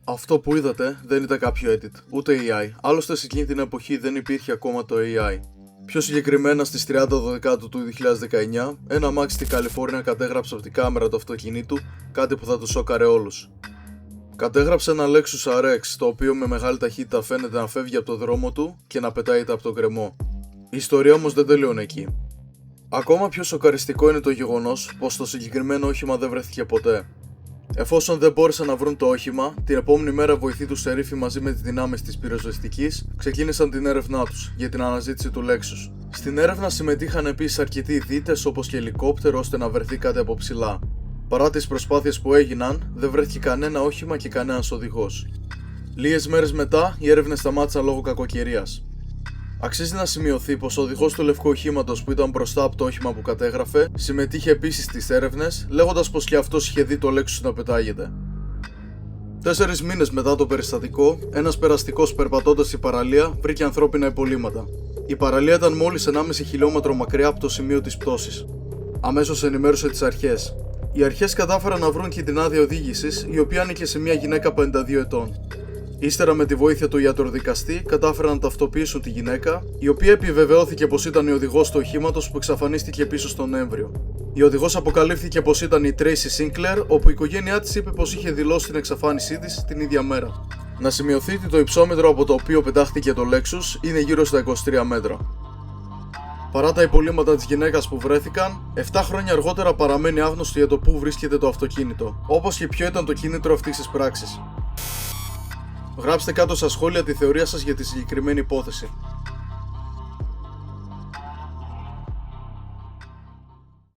Αυτό που είδατε δεν ήταν κάποιο edit, ούτε AI. Άλλωστε σε εκείνη την εποχή δεν υπήρχε ακόμα το AI. Πιο συγκεκριμένα στις 30 Δεκάτου του 2019, ένα αμάξι στη Καλιφόρνια κατέγραψε από την κάμερα του αυτοκινήτου κάτι που θα τους σόκαρε όλους. Κατέγραψε ένα Lexus RX, το οποίο με μεγάλη ταχύτητα φαίνεται να φεύγει από το δρόμο του και να πετάγεται από τον γκρεμό. Η ιστορία όμως δεν τελειώνει εκεί. Ακόμα πιο σοκαριστικό είναι το γεγονός πως το συγκεκριμένο όχημα δεν βρέθηκε ποτέ. Εφόσον δεν μπόρεσαν να βρουν το όχημα, την επόμενη μέρα βοηθοί του σερίφη μαζί με τις δυνάμεις της πυροσβεστικής ξεκίνησαν την έρευνά τους για την αναζήτηση του Lexus. Στην έρευνα συμμετείχαν επίσης αρκετοί δίτες όπως και ελικόπτερο ώστε να βρεθεί κάτι από ψηλά. Παρά τις προσπάθειες που έγιναν, δεν βρέθηκε κανένα όχημα και κανένας οδηγός. Λίγες μέρες μετά, οι έρευνες σταμάτησαν λόγω κακοκαιρίας. Αξίζει να σημειωθεί πως ο οδηγός του λευκού οχήματος που ήταν μπροστά από το όχημα που κατέγραφε συμμετείχε επίσης στις έρευνες, λέγοντας πως και αυτός είχε δει το Lexus να πετάγεται. 4 μήνες μετά το περιστατικό, ένας περαστικός περπατώντας στην παραλία βρήκε ανθρώπινα υπολείμματα. Η παραλία ήταν μόλις 1,5 χιλιόμετρο μακριά από το σημείο της πτώσης. Αμέσως ενημέρωσε τις αρχές. Οι αρχές κατάφεραν να βρουν και την άδεια οδήγησης, η οποία ανήκε σε μια γυναίκα 52 ετών. Ύστερα, με τη βοήθεια του ιατροδικαστή, κατάφεραν να ταυτοποιήσουν τη γυναίκα, η οποία επιβεβαιώθηκε πως ήταν η οδηγός του οχήματος που εξαφανίστηκε πίσω στον Νοέμβριο. Η οδηγός αποκαλύφθηκε πως ήταν η Tracy Sinclair, όπου η οικογένειά της είπε πως είχε δηλώσει την εξαφάνισή της την ίδια μέρα. Να σημειωθεί ότι το υψόμετρο από το οποίο πετάχτηκε το Lexus είναι γύρω στα 23 μέτρα. Παρά τα υπολείμματα της γυναίκας που βρέθηκαν, 7 χρόνια αργότερα παραμένει άγνωστο για το πού βρίσκεται το αυτοκίνητο, όπως και ποιο ήταν το κίνητρο αυτής της πράξης. Γράψτε κάτω στα σχόλια τη θεωρία σας για τη συγκεκριμένη υπόθεση.